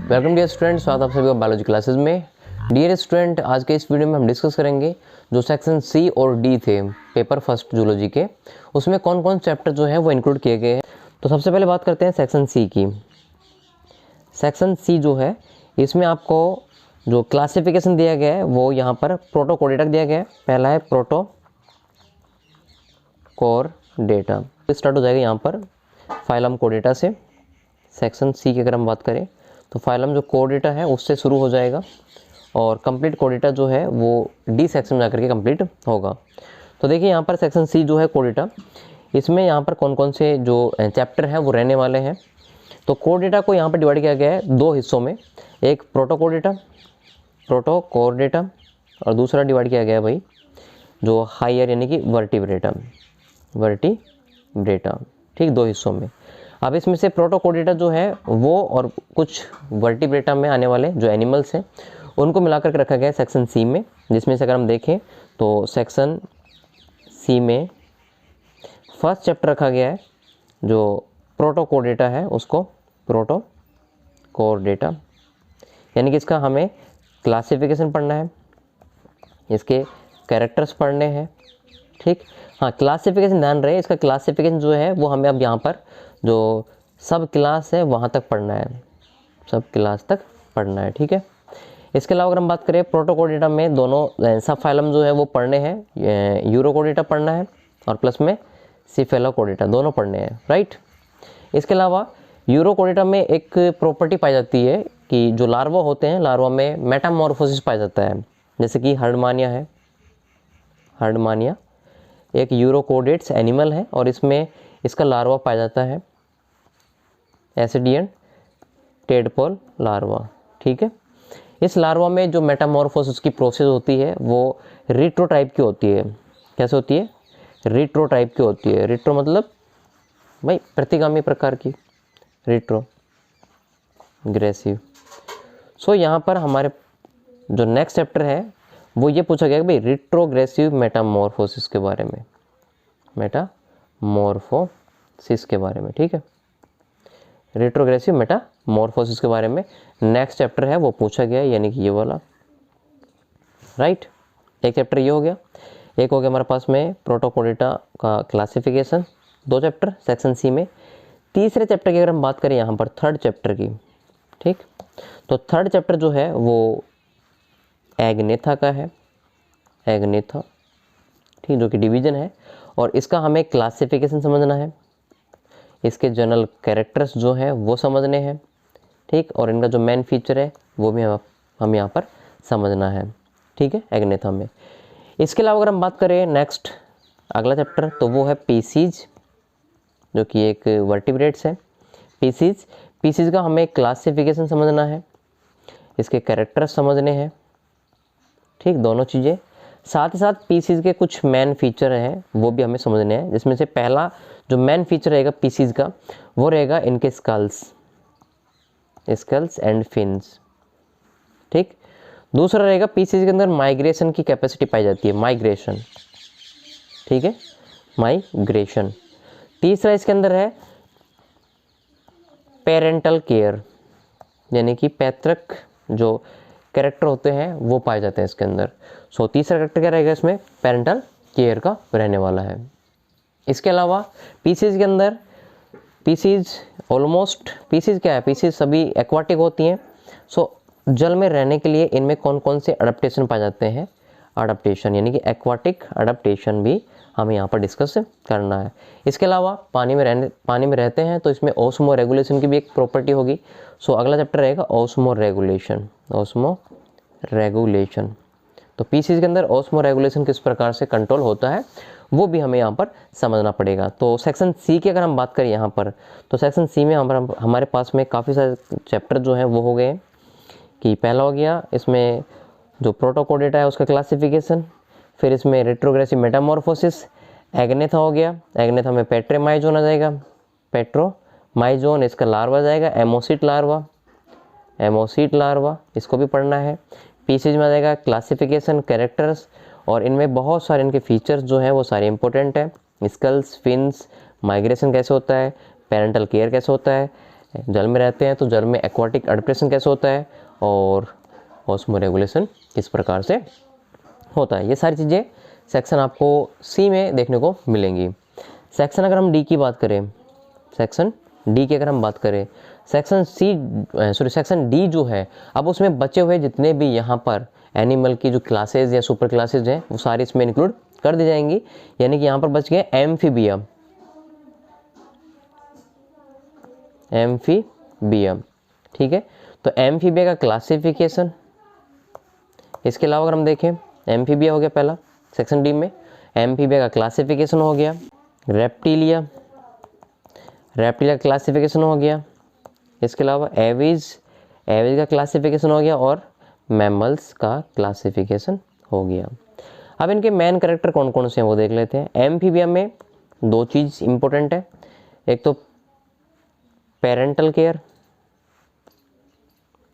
Welcome dear student, स्वागत आप सभी का बायोलॉजी क्लासेस में। डियर स्टूडेंट, आज के इस वीडियो में हम डिस्कस करेंगे जो सेक्शन सी और डी थे पेपर फर्स्ट जूलॉजी के, उसमें कौन कौन चैप्टर जो है वो इंक्लूड किए गए हैं। तो सबसे पहले बात करते हैं सेक्शन सी की। सेक्शन सी जो है इसमें आपको जो क्लासिफिकेशन दिया गया है वो यहाँ पर प्रोटोकोडेटा दिया गया है। पहला है प्रोटोकोडेटा, स्टार्ट हो जाएगा यहाँ पर फाइलम कोडेटा से। सेक्शन सी की अगर हम बात करें तो फाइलम जो कोडेटा है उससे शुरू हो जाएगा और कंप्लीट कोडेटा जो है वो डी सेक्शन में जाकर के कंप्लीट होगा। तो देखिए यहाँ पर सेक्शन सी जो है कोडेटा, इसमें यहाँ पर कौन कौन से जो चैप्टर हैं वो रहने वाले हैं। तो कोडेटा को यहाँ पर डिवाइड किया गया है दो हिस्सों में, एक प्रोटोकोडेटा और दूसरा डिवाइड किया गया है भाई जो हायर यानी कि वर्टिब्रेटा, ठीक, दो हिस्सों में। अब इसमें से प्रोटोकोडेटा जो है वो और कुछ वर्टिब्रेटा में आने वाले जो एनिमल्स हैं उनको मिलाकर के रखा गया है सेक्शन सी में, जिसमें से अगर हम देखें तो सेक्शन सी में फर्स्ट चैप्टर रखा गया है जो प्रोटोकोडेटा है, उसको प्रोटोकोडेटा यानी कि इसका हमें क्लासिफिकेशन पढ़ना है, इसके कैरेक्टर्स पढ़ने हैं, ठीक। हाँ, क्लासिफिकेशन ध्यान रहे, इसका क्लासिफिकेशन जो है वो हमें अब यहाँ पर जो सब क्लास है वहाँ तक पढ़ना है, सब क्लास तक पढ़ना है, ठीक है। इसके अलावा अगर हम बात करें प्रोटोकोडेटा में दोनों सब फाइलम जो है वो पढ़ने हैं, यूरोकोडेटा पढ़ना है और प्लस में सिफेलोकोडेटा दोनों पढ़ने हैं, राइट। इसके अलावा यूरोकोडेटा में एक प्रॉपर्टी पाई जाती है कि जो लार्वा होते हैं, लार्वा में मेटामॉर्फोसिस पाया जाता है, जैसे कि हर्डमानिया है। हर्डमानिया एक यूरोकोडेट्स एनिमल है और इसमें इसका लार्वा पाया जाता है, एसिडियन टेडपोल लार्वा, ठीक है। इस लार्वा में जो मेटामॉर्फोसिस की प्रोसेस होती है वो रिट्रो टाइप की होती है। कैसे होती है? रिट्रो टाइप की होती है। रिट्रो मतलब भाई प्रतिगामी प्रकार की, रिट्रोग्रेसिव। सो यहाँ पर हमारे जो नेक्स्ट चैप्टर है वो ये पूछा गया कि भाई रिट्रोग्रेसिव मेटामॉर्फोसिस के बारे में, मेटामॉर्फोसिस के बारे में, ठीक है। रिट्रोग्रेसिव मेटामॉर्फोसिस के बारे में नेक्स्ट चैप्टर है वो पूछा गया है, यानी कि ये वाला, राइट। एक चैप्टर ये हो गया, एक हो गया हमारे पास में प्रोटोकोडेटा का क्लासिफिकेशन, दो चैप्टर सेक्शन सी में। तीसरे चैप्टर की अगर हम बात करें यहाँ पर थर्ड चैप्टर की, ठीक, तो थर्ड चैप्टर जो है वो एग्नेथा का है, एग्नेथा, ठीक, जो कि डिवीजन है और इसका हमें क्लासिफिकेशन समझना है, इसके जनरल कैरेक्टर्स जो है वो समझने हैं, ठीक, और इनका जो मेन फीचर है वो भी हम यहाँ पर समझना है, ठीक है, एग्नेथा में। इसके अलावा अगर हम बात करें नेक्स्ट अगला चैप्टर तो वो है पीसीज, जो कि एक वर्टिब्रेट्स है। पीसीज का हमें क्लासिफिकेशन समझना है, इसके कैरेक्टर्स समझने हैं, ठीक, दोनों चीज़ें। साथ ही साथ पीसीज के कुछ मेन फीचर हैं वो भी हमें समझने हैं, जिसमें से पहला जो मेन फीचर रहेगा पीसीज का वो रहेगा इनके स्कल्स एंड फिन्स, ठीक। दूसरा रहेगा पीसीज के अंदर माइग्रेशन की कैपेसिटी पाई जाती है, माइग्रेशन, ठीक है, माइग्रेशन। तीसरा इसके अंदर है पेरेंटल केयर, यानी कि पैतृक जो कैरेक्टर होते हैं वो पाए जाते हैं इसके अंदर। सो तीसरा कैरेक्टर क्या रहेगा इसमें? पेरेंटल केयर का रहने वाला है। इसके अलावा पीसीज के अंदर पीसीज क्या है? पीसीज सभी एक्वाटिक होती हैं। सो जल में रहने के लिए इनमें कौन कौन से अडेप्टेशन पाए जाते हैं? अडेप्टेशन, यानी कि एक्वाटिक अडेप्टेशन भी हमें यहाँ पर डिस्कस करना है। इसके अलावा पानी में रहते हैं तो इसमें ऑस्मो रेगुलेशन की भी एक प्रॉपर्टी होगी। सो अगला चैप्टर रहेगा ऑस्मो रेगुलेशन। तो पीसीज के अंदर ऑस्मो रेगुलेशन किस प्रकार से कंट्रोल होता है वो भी हमें यहाँ पर समझना पड़ेगा। तो सेक्शन सी की अगर हम बात करें यहाँ पर, तो सेक्शन सी में हमारे पास में काफ़ी सारे चैप्टर जो हैं वो हो गए कि पहला हो गया इसमें जो प्रोटोकोडेटा है उसका क्लासिफिकेशन, फिर इसमें रिट्रोग्रेसिव मेटामॉर्फोसिस, एग्नेथा हो गया, एग्नेथा में पेट्रोमाइजोन आ जाएगा, पेट्रोमाइजोन इसका लार्वा जाएगा, एमोसीट लार्वा इसको भी पढ़ना है। पीसीज में आ जाएगा क्लासिफिकेशन, कैरेक्टर्स, और इनमें बहुत सारे इनके फीचर्स जो हैं वो सारे इंपॉर्टेंट हैं। स्कल्स, फिन्स, माइग्रेशन कैसे होता है, पेरेंटल केयर कैसे होता है, जल में रहते हैं तो जल में एक्वाटिक एडाप्टेशन कैसे होता है और ऑस्मोरेगुलेशन किस प्रकार से होता है। ये सारी चीज़ें सेक्शन आपको सी में देखने को मिलेंगी। सेक्शन अगर हम डी की बात करें, सेक्शन डी की अगर हम बात करें, सेक्शन डी जो है, अब उसमें बचे हुए जितने भी यहाँ पर एनिमल की जो क्लासेज या सुपर क्लासेज हैं वो सारी इसमें इंक्लूड कर दी जाएंगी। यानी कि यहाँ पर बच गए एम्फीबियम, एम्फीबियम, ठीक है। तो एम्फीबिया का क्लासिफिकेशन, इसके अलावा अगर हम देखें, एम्फीबिया हो गया पहला सेक्शन डी में, एम्फीबिया का क्लासिफिकेशन हो गया, रेप्टिलिया, रेप्टिलिया क्लासिफिकेशन हो गया, इसके अलावा एविज, एविज का क्लासिफिकेशन हो गया और मैमल्स का क्लासिफिकेशन हो गया। अब इनके मेन कैरेक्टर कौन कौन से हैं वो देख लेते हैं। एम्फीबिया में दो चीज़ इंपॉर्टेंट है, एक तो पेरेंटल केयर,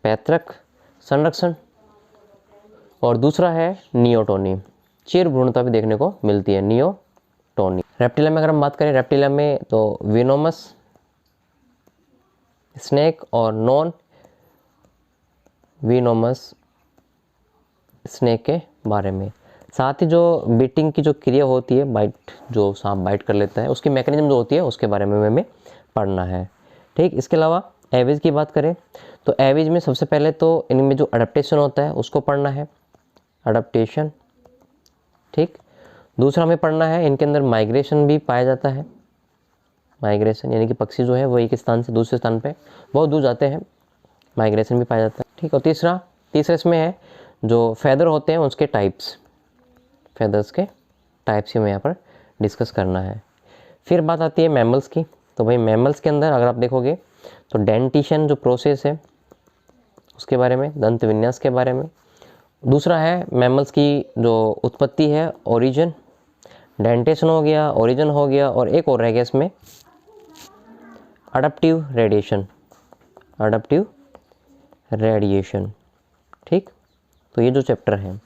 पैतृक संरक्षण, और दूसरा है नियोटोनी, चिर भ्रूणता भी देखने को मिलती है, नियोटोनी। रेप्टिलिया में अगर हम बात करें, रेप्टिलिया में तो विनोमस स्नेक और नॉन विनोमस स्नेक के बारे में, साथ ही जो बीटिंग की जो क्रिया होती है, बाइट, जो सांप बाइट कर लेता है उसकी मैकेनिज्म जो होती है उसके बारे में हमें पढ़ना है, ठीक। इसके अलावा एविज की बात करें तो एविज में सबसे पहले तो इनमें जो अडेप्टेशन होता है उसको पढ़ना है, अडेप्टेशन, ठीक। दूसरा हमें पढ़ना है इनके अंदर माइग्रेशन भी पाया जाता है, माइग्रेशन यानी कि पक्षी जो है वो एक स्थान से दूसरे स्थान पे बहुत दूर जाते हैं, माइग्रेशन भी पाया जाता है, ठीक। और तीसरा इसमें है जो फेदर होते हैं उसके टाइप्स, फेदर्स के टाइप्स ही हमें यहाँ पर डिस्कस करना है। फिर बात आती है मैमल्स की। तो भाई मैमल्स के अंदर अगर आप देखोगे तो डेंटिशन जो प्रोसेस है उसके बारे में, दंत विन्यास के बारे में। दूसरा है मैमल्स की जो उत्पत्ति है, ओरिजिन, डेंटेशन हो गया, ओरिजिन हो गया, और एक और रह गया इसमें अडप्टिव रेडिएशन, अडप्टिव रेडिएशन, ठीक। तो ये जो चैप्टर हैं,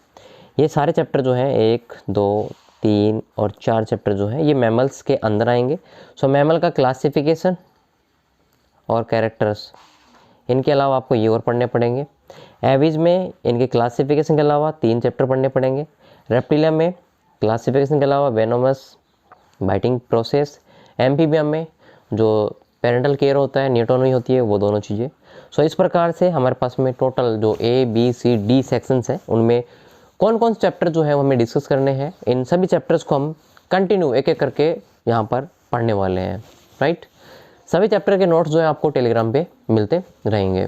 ये सारे चैप्टर जो हैं 1, 2, 3 और 4 चैप्टर जो हैं ये मैमल्स के अंदर आएंगे। सो मैमल का क्लासिफिकेशन और कैरेक्टर्स, इनके अलावा आपको ये और पढ़ने पड़ेंगे। एविज में इनके क्लासिफिकेशन के अलावा 3 चैप्टर पढ़ने पड़ेंगे। रेप्टिलिया में क्लासिफिकेशन के अलावा वेनोमस, बाइटिंग प्रोसेस। एम्फीबियम में जो पेरेंटल केयर होता है, नियोटोनी होती है, वो दोनों चीज़ें। सो इस प्रकार से हमारे पास में टोटल जो A, B, C, D sections हैं उनमें कौन कौन से चैप्टर जो है वो हमें डिस्कस करने हैं। इन सभी चैप्टर्स को हम कंटिन्यू एक एक करके यहाँ पर पढ़ने वाले हैं, राइट। सभी चैप्टर के नोट्स जो है आपको टेलीग्राम पे मिलते रहेंगे।